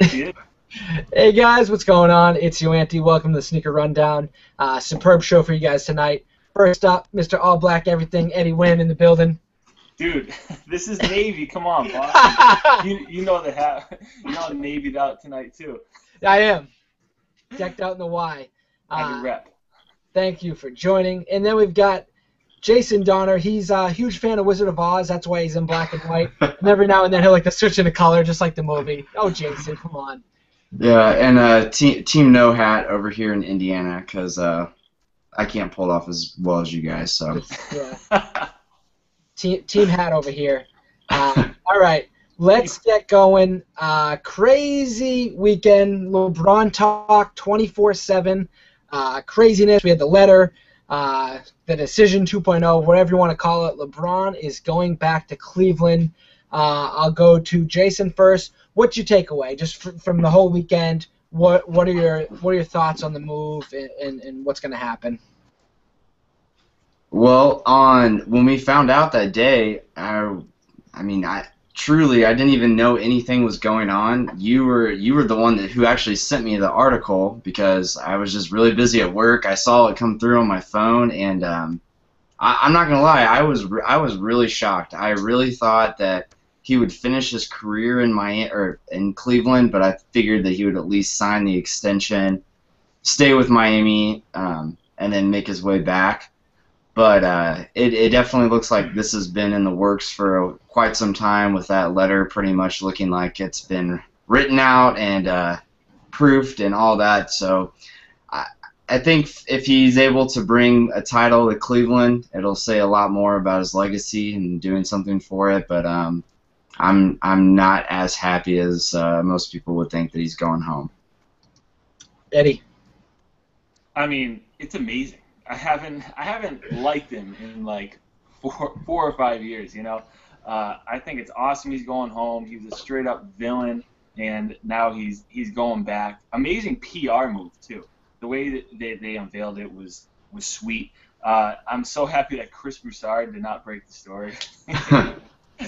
See it? Hey guys, what's going on? It's YoAnty. Welcome to the Sneaker Rundown. Superb show for you guys tonight. First up, Mr. All Black Everything, Eddie Wynn in the building. Dude, this is Navy. Come on, boss. You know the hat. You know I'm Navy'd out tonight too. I am. Decked out in the Y. Had to rep. Thank you for joining. And then we've got Jason Donnar. He's a huge fan of Wizard of Oz. That's why he's in black and white. And every now and then he'll like to switch into color, just like the movie. Oh, Jason, come on. Yeah, and team No Hat over here in Indiana, because I can't pull it off as well as you guys. So yeah. Team Hat over here. All right, let's get going. Crazy weekend. LeBron talk 24/7. Craziness. We had the letter, the decision 2.0, whatever you want to call it. LeBron is going back to Cleveland. I'll go to Jason first. What's your takeaway, just from the whole weekend? What are your thoughts on the move and what's going to happen? well, when we found out that day, I didn't even know anything was going on. You were the one who actually sent me the article because I was just really busy at work. I saw it come through on my phone, and I'm not gonna lie, I was really shocked. I really thought that he would finish his career in Cleveland, but I figured that he would at least sign the extension, stay with Miami, and then make his way back. But it definitely looks like this has been in the works for quite some time, with that letter pretty much looking like it's been written out and proofed and all that. So I think if he's able to bring a title to Cleveland, it'll say a lot more about his legacy and doing something for it. But I'm not as happy as most people would think that he's going home. Eddie. I mean, it's amazing. I haven't liked him in like four or 5 years. You know, I think it's awesome he's going home. He was a straight up villain, and now he's going back. Amazing PR move too. The way that they unveiled it was sweet. I'm so happy that Chris Broussard did not break the story.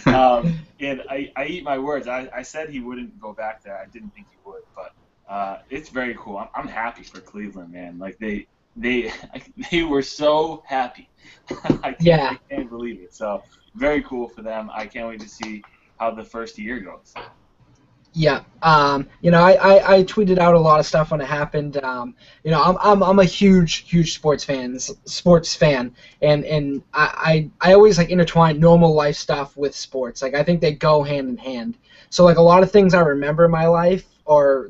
And I eat my words. I said he wouldn't go back there. I didn't think he would, but it's very cool. I'm happy for Cleveland, man. Like they were so happy. I can't believe it. So very cool for them. I can't wait to see how the first year goes. Yeah. I tweeted out a lot of stuff when it happened. I'm a huge sports fan, and I always like intertwine normal life stuff with sports. Like I think they go hand in hand. So like a lot of things I remember in my life are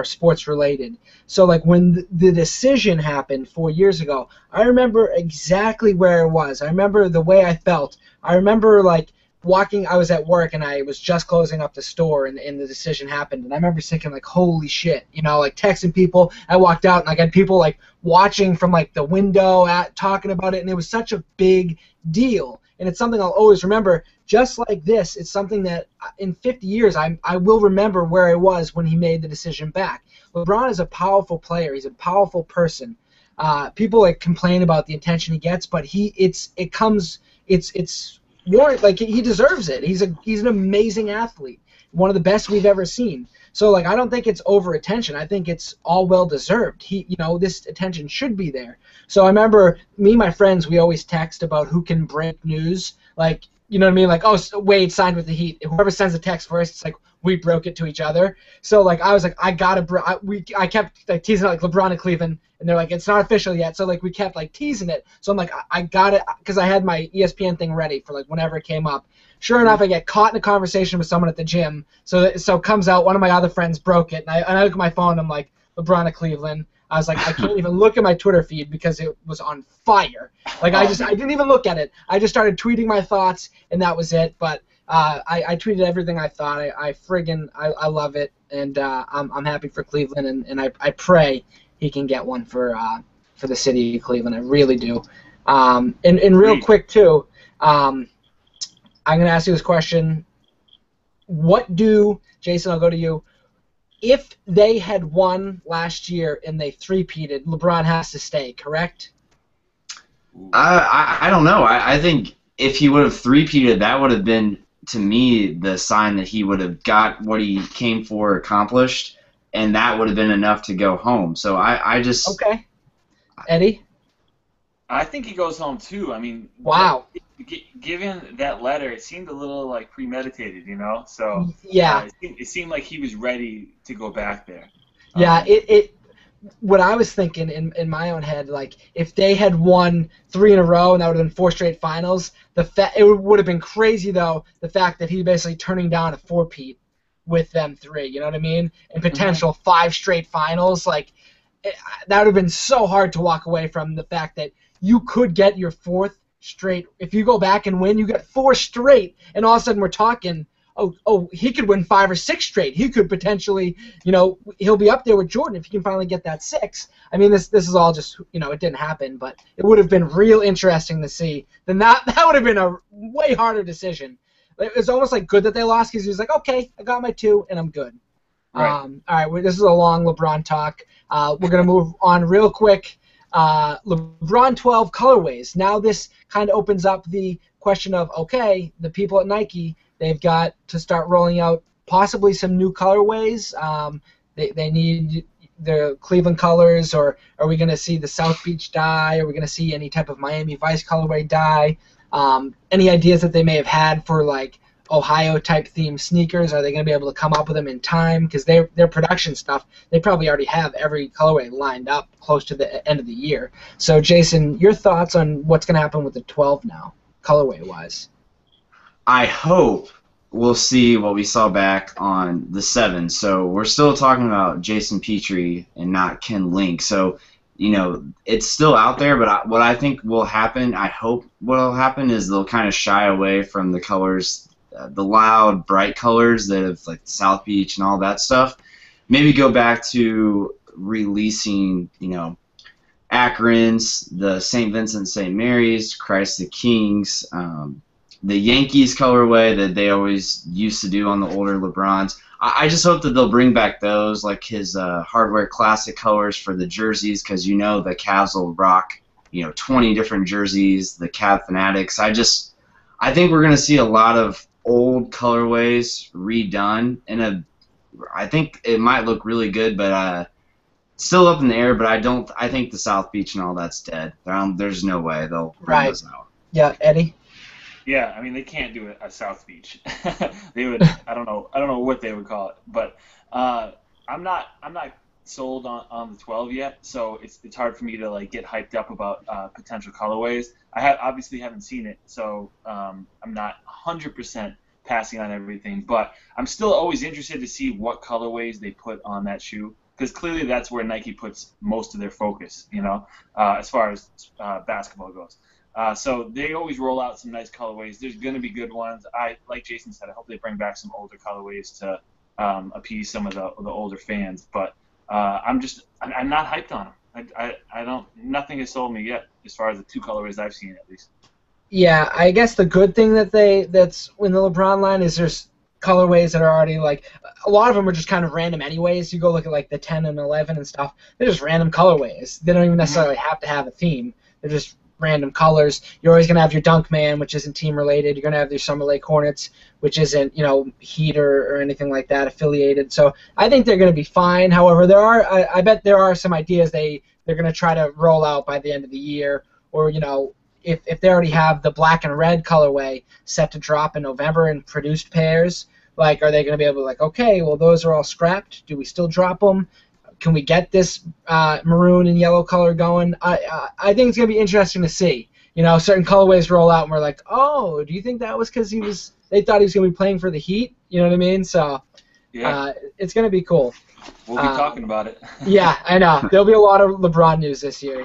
sports related. So like when the decision happened 4 years ago, I remember exactly where I was. I remember the way I felt. I remember like walking. I was at work and I was just closing up the store and the decision happened. And I remember thinking like, holy shit, like texting people. I walked out and I had people like watching from like the window talking about it, and it was such a big deal. And it's something I'll always remember. Just like this, it's something that in 50 years I will remember where I was when he made the decision back. LeBron is a powerful player. He's a powerful person. People like complain about the attention he gets, but it's warrant, like he deserves it. He's an amazing athlete, one of the best we've ever seen. So like I don't think it's over attention. I think it's all well deserved. This attention should be there. So I remember me and my friends, we always text about who can break news. Like, you know what I mean? Like, oh, Wade signed with the Heat. Whoever sends a text first, it's like we broke it to each other. So like I was like, I kept like teasing like LeBron and Cleveland, and they're like, it's not official yet. So like we kept like teasing it. So I'm like, I got it, because I had my ESPN thing ready for like whenever it came up. Sure enough, I get caught in a conversation with someone at the gym. So it comes out, one of my other friends broke it, and I look at my phone. I'm like, LeBron of Cleveland. I was like, I can't even look at my Twitter feed because it was on fire. Like I didn't even look at it. I just started tweeting my thoughts, and that was it. But I tweeted everything I thought. I love it, and I'm happy for Cleveland, and I pray he can get one for the city of Cleveland. I really do. And real quick too, I'm gonna ask you this question. Jason, I'll go to you. If they had won last year and they three-peated, LeBron has to stay, correct? I don't know. I think if he would have three-peated, that would have been to me, the sign that he would have got what he came for accomplished, and that would have been enough to go home. So I just... Okay. Eddie? I think he goes home too. I mean, wow. Given that letter, it seemed a little like premeditated, you know. So yeah, it seemed like he was ready to go back there. Yeah, what I was thinking in my own head, like if they had won 3 in a row and that would have been 4 straight finals, it would have been crazy though. The fact that he's basically turning down a 4-peat with them 3, you know what I mean, and potential 5 straight finals, like that would have been so hard to walk away from the fact that you could get your 4th straight. If you go back and win, you get 4 straight, and all of a sudden we're talking, oh, he could win 5 or 6 straight. He could potentially, he'll be up there with Jordan if he can finally get that 6. I mean, this is all just, it didn't happen, but it would have been real interesting to see. Then that would have been a way harder decision. It was almost like good that they lost because he was like, okay, I got my 2 and I'm good. Right. All right, this is a long LeBron talk. We're going to move on real quick. LeBron 12 colorways. Now this kind of opens up the question of, okay, the people at Nike, they've got to start rolling out possibly some new colorways. They need the Cleveland colors, or are we going to see the South Beach dye? Are we going to see any type of Miami Vice colorway dye? Any ideas that they may have had for like Ohio-type themed sneakers? Are they going to be able to come up with them in time? Because their production stuff, they probably already have every colorway lined up close to the end of the year. So, Jason, your thoughts on what's going to happen with the 12 now, colorway-wise? I hope we'll see what we saw back on the 7. So we're still talking about Jason Petrie and not Ken Link. So, it's still out there, but what I think will happen, I hope what will happen is they'll kind of shy away from the colors, the loud, bright colors that have like South Beach and all that stuff. Maybe go back to releasing, Akron's, the St. Vincent St. Mary's, Christ the Kings, the Yankees colorway that they always used to do on the older LeBrons. I just hope that they'll bring back those, like his Hardware Classic colors for the jerseys, because the Cavs will rock, 20 different jerseys, the Cav Fanatics. I think we're going to see a lot of old colorways redone, and I think it might look really good, but still up in the air. But I think the South Beach and all that's dead. There's no way they'll bring those out. Yeah, Eddie. Yeah, I mean they can't do it at South Beach. They would. I don't know what they would call it, but I'm not sold on the 12 yet, so it's hard for me to like get hyped up about potential colorways. I obviously haven't seen it, so I'm not 100% passing on everything, but I'm still always interested to see what colorways they put on that shoe, because clearly that's where Nike puts most of their focus, as far as basketball goes. So they always roll out some nice colorways. There's going to be good ones. Like Jason said, I hope they bring back some older colorways to appease some of the older fans. But I'm not hyped on them. Nothing has sold me yet as far as the 2 colorways I've seen at least. Yeah, I guess the good thing that's in the LeBron line is there's colorways that are already like, a lot of them are just kind of random anyways. You go look at like the 10 and 11 and stuff. They're just random colorways. They don't even necessarily have to have a theme. They're just random colors. You're always going to have your Dunk Man, which isn't team related. You're going to have your Summer Lake Hornets, which isn't, Heat or anything like that affiliated. So I think they're going to be fine. However, I bet there are some ideas they're going to try to roll out by the end of the year, or if they already have the black and red colorway set to drop in November in produced pairs, like, are they going to be able to, like, okay, well, those are all scrapped. Do we still drop them? Can we get this maroon and yellow color going? I think it's going to be interesting to see. Certain colorways roll out and we're like, oh, do you think that was because they thought he was going to be playing for the Heat? You know what I mean? So yeah. It's going to be cool. We'll be talking about it. Yeah, I know. There'll be a lot of LeBron news this year,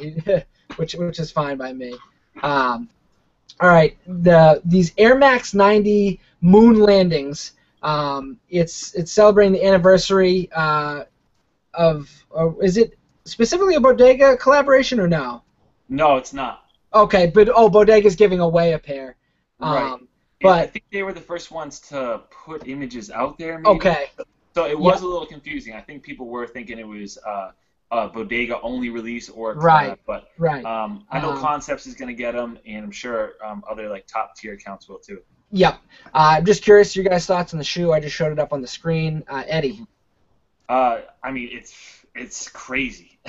which is fine by me. All right, these Air Max 90 moon landings. It's celebrating the anniversary is it specifically a Bodega collaboration or no? No, it's not. Okay, but Bodega's giving away a pair. Right. But I think they were the first ones to put images out there. Maybe. Okay. So it was a little confusing. I think people were thinking it was a Bodega only release or a collab, right. But right. I know Concepts is going to get them, and I'm sure other like top tier accounts will too. Yep. I'm just curious your guys' thoughts on the shoe. I just showed it up on the screen. Eddie. I mean, it's crazy.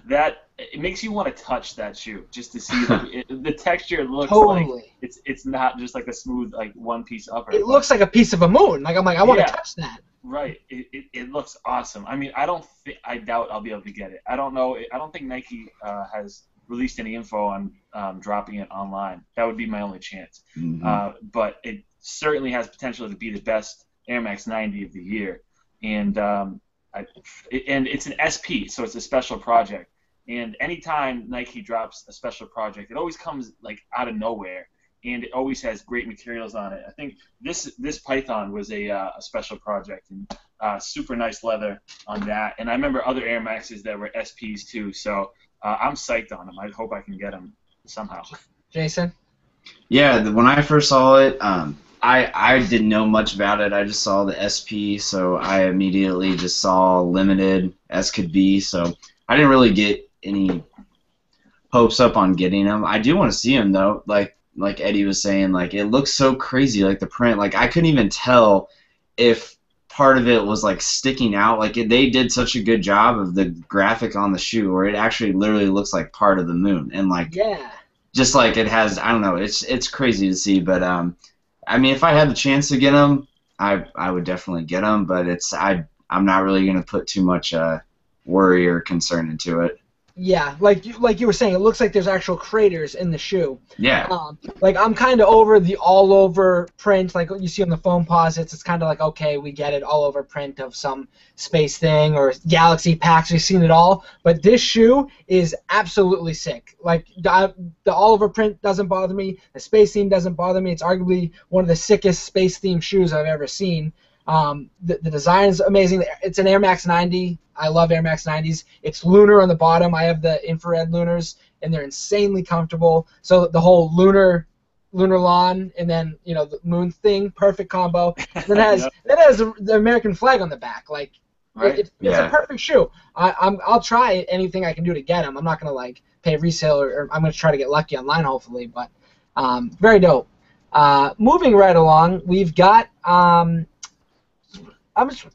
That it makes you want to touch that shoe just to see the texture. Looks like Totally. it's not just like a smooth like one piece upper. It looks like a piece of a moon. Like I'm like I want to touch that. Right. It looks awesome. I mean, I doubt I'll be able to get it. I don't know. I don't think Nike has released any info on dropping it online. That would be my only chance. Mm-hmm. But it certainly has potential to be the best Air Max 90 of the year. And and it's an SP, so it's a special project. And anytime Nike drops a special project, it always comes like out of nowhere, and it always has great materials on it. I think this Python was a special project, and super nice leather on that. And I remember other Air Maxes that were SPs too, so I'm psyched on them. I hope I can get them somehow. Jason? Yeah, when I first saw it, I didn't know much about it. I just saw the SP, so I immediately just saw limited as could be. So I didn't really get any hopes up on getting them. I do want to see them though. Like Eddie was saying, like it looks so crazy, like the print. Like I couldn't even tell if part of it was like sticking out. Like they did such a good job of the graphic on the shoe, where it actually literally looks like part of the moon, and like just like it has. I don't know. It's crazy to see, but I mean, if I had the chance to get them, I would definitely get them. But I'm not really gonna put too much worry or concern into it. Yeah, like you were saying, it looks like there's actual craters in the shoe. Yeah. Like I'm kind of over the all-over print, like what you see on the foam posits. It's kind of like, okay, we get it, all-over print of some space thing or galaxy packs. We've seen it all, but this shoe is absolutely sick. Like the all-over print doesn't bother me. The space theme doesn't bother me. It's arguably one of the sickest space-themed shoes I've ever seen. The design is amazing. It's an Air Max 90. I love Air Max 90s. It's lunar on the bottom. I have the infrared lunars, and they're insanely comfortable. So the whole lunar lawn and then the moon thing, perfect combo. And then it has the American flag on the back. Like it's a perfect shoe. I'll try anything I can do to get them. I'm not gonna like pay resale or I'm gonna try to get lucky online hopefully. But very dope. Moving right along, we've got.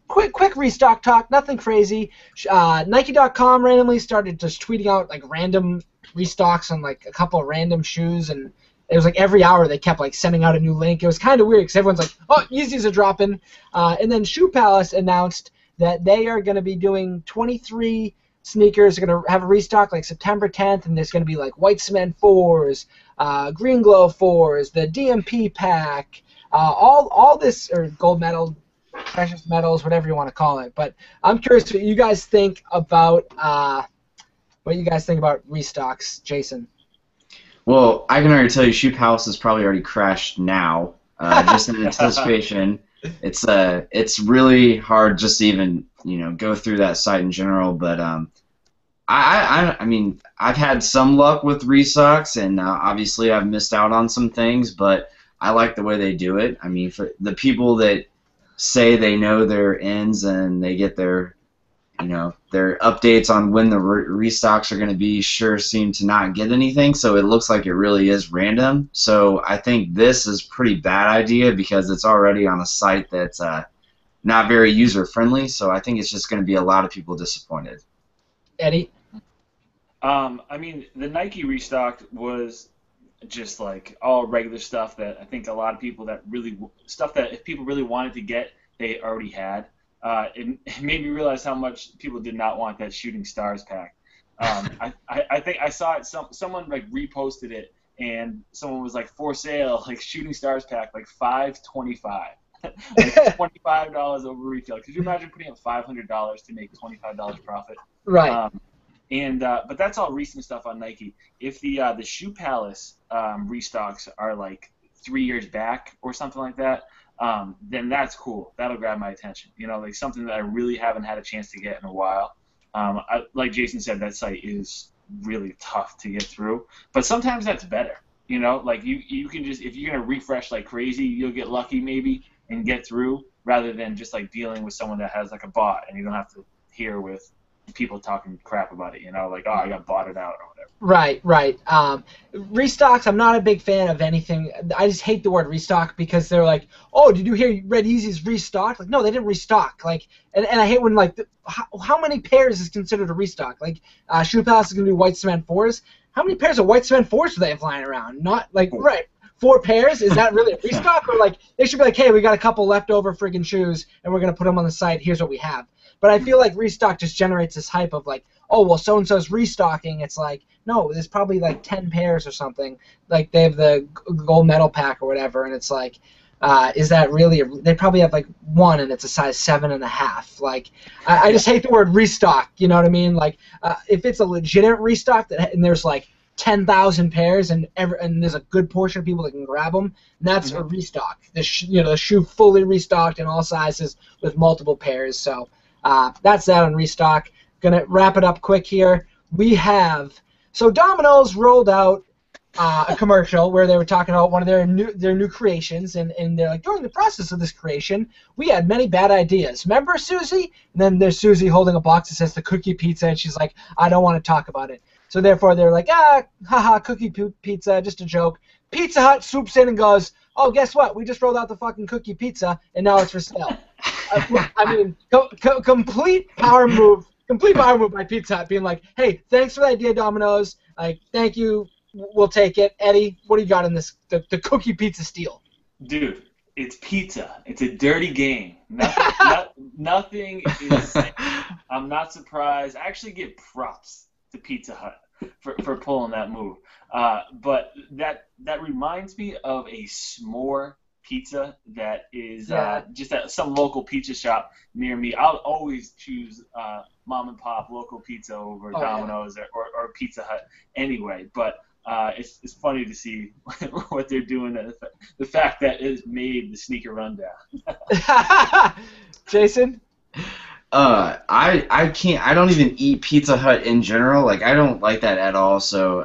Quick restock talk, nothing crazy. Nike.com randomly started just tweeting out like random restocks on like a couple of random shoes, and it was like every hour they kept like sending out a new link. It was kind of weird because everyone's like, oh, Yeezys are dropping. And then Shoe Palace announced that they are going to be doing 23 sneakers. They're going to have a restock like September 10th, and there's going to be like White Cement 4s, Green Glow 4s, the DMP pack, all this, or gold medal, precious metals, whatever you want to call it. But I'm curious what you guys think about restocks, Jason. Well, I can already tell you, Shoe Palace has probably already crashed now, just in anticipation. It's really hard just to even go through that site in general. But I mean, I've had some luck with restocks, and obviously I've missed out on some things, but I like the way they do it. I mean, for the people that say they know their ends and they get their their updates on when the restocks are going to be, sure seem to not get anything, so it looks like it really is random. So I think this is a pretty bad idea because it's already on a site that's not very user friendly, so I think it's just going to be a lot of people disappointed. Eddie? I mean, the Nike restock was just like all regular stuff that I think a lot of people that if people really wanted to get, they already had. It made me realize how much people did not want that Shooting Stars pack. I think I saw it. Someone like reposted it, and someone was like, for sale, like Shooting Stars pack, like $525, like $25 over retail. Could you imagine putting up $500 to make $25 profit? Right. But that's all recent stuff on Nike. If the Shoe Palace restocks are like 3 years back or something like that, then that's cool. That'll grab my attention. Like something that I really haven't had a chance to get in a while. Like Jason said, that site is really tough to get through. But sometimes that's better. Like you can just, if you're gonna refresh like crazy, you'll get lucky maybe and get through, rather than just like dealing with someone that has like a bot and you don't have to hear with people talking crap about it, like, oh, I got bought it out or whatever. Right. Restocks, I'm not a big fan of anything. I just hate the word restock because they're like, oh, did you hear Red Yeezy's restocked? Like, no, they didn't restock. Like, and I hate when, like, how many pairs is considered a restock? Like, Shoe Palace is going to do white cement 4s. How many pairs of white cement 4s do they have lying around? Not, like, right. 4 pairs? Is that really a restock? Or, like, they should be like, hey, we got a couple leftover friggin' shoes, and we're going to put them on the site. Here's what we have. But I feel like restock just generates this hype of, like, oh, well, so-and-so's restocking. It's like, no, there's probably, like, 10 pairs or something. Like, they have the gold medal pack or whatever, and it's like, is that really they probably have, like, one, and it's a size 7.5. Like, I just hate the word restock, you know what I mean? Like, if it's a legitimate restock and there's, like, 10,000 pairs and there's a good portion of people that can grab them, and that's a restock. The shoe fully restocked in all sizes with multiple pairs. So that's that on restock. Gonna wrap it up quick here. So Domino's rolled out a commercial where they were talking about one of their new creations, and they're like, during the process of this creation, we had many bad ideas. Remember, Susie? And then there's Susie holding a box that says the cookie pizza, and she's like, I don't want to talk about it. So therefore, they're like, haha, cookie pizza, just a joke. Pizza Hut swoops in and goes, oh, guess what? We just rolled out the fucking cookie pizza, and now it's for sale. I mean, complete power move by Pizza Hut, being like, hey, thanks for the idea, Domino's. Like, thank you. We'll take it. Eddie, what do you got in this, the cookie pizza steal? Dude, it's pizza. It's a dirty game. Nothing is. I'm not surprised. I actually give props to Pizza Hut for pulling that move. But that reminds me of a s'more pizza that is just at some local pizza shop near me. I'll always choose mom and pop local pizza over Domino's or Pizza Hut anyway. But it's funny to see what they're doing. The fact that it made the sneaker rundown. Jason? I can't. I don't even eat Pizza Hut in general. Like, I don't like that at all. So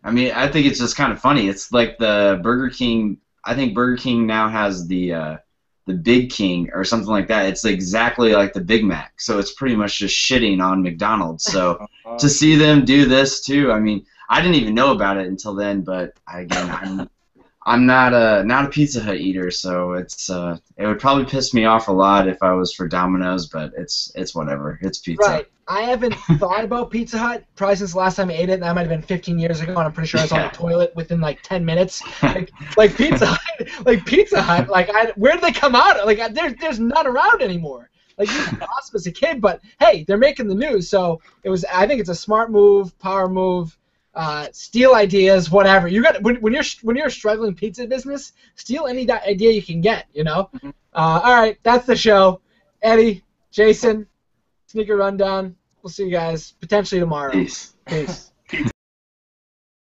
I mean, I think it's just kind of funny. It's like the Burger King. I think Burger King now has the Big King or something like that. It's exactly like the Big Mac. So it's pretty much just shitting on McDonald's. So to see them do this too, I mean, I didn't even know about it until then. But again, I'm not a Pizza Hut eater, so it would probably piss me off a lot if I was for Domino's, but it's whatever. It's pizza. Right. I haven't thought about Pizza Hut probably since the last time I ate it. That might have been 15 years ago, and I'm pretty sure I was on the toilet within like 10 minutes. Like Pizza Hut. Like, where did they come out? Like, there's none around anymore. Like, it was awesome as a kid, but hey, they're making the news, so I think it's a smart move, power move. Steal ideas, whatever. You got when you're a struggling pizza business, steal any idea you can get. All right, that's the show. Eddie, Jason, Sneaker Rundown. We'll see you guys potentially tomorrow. Peace. Peace.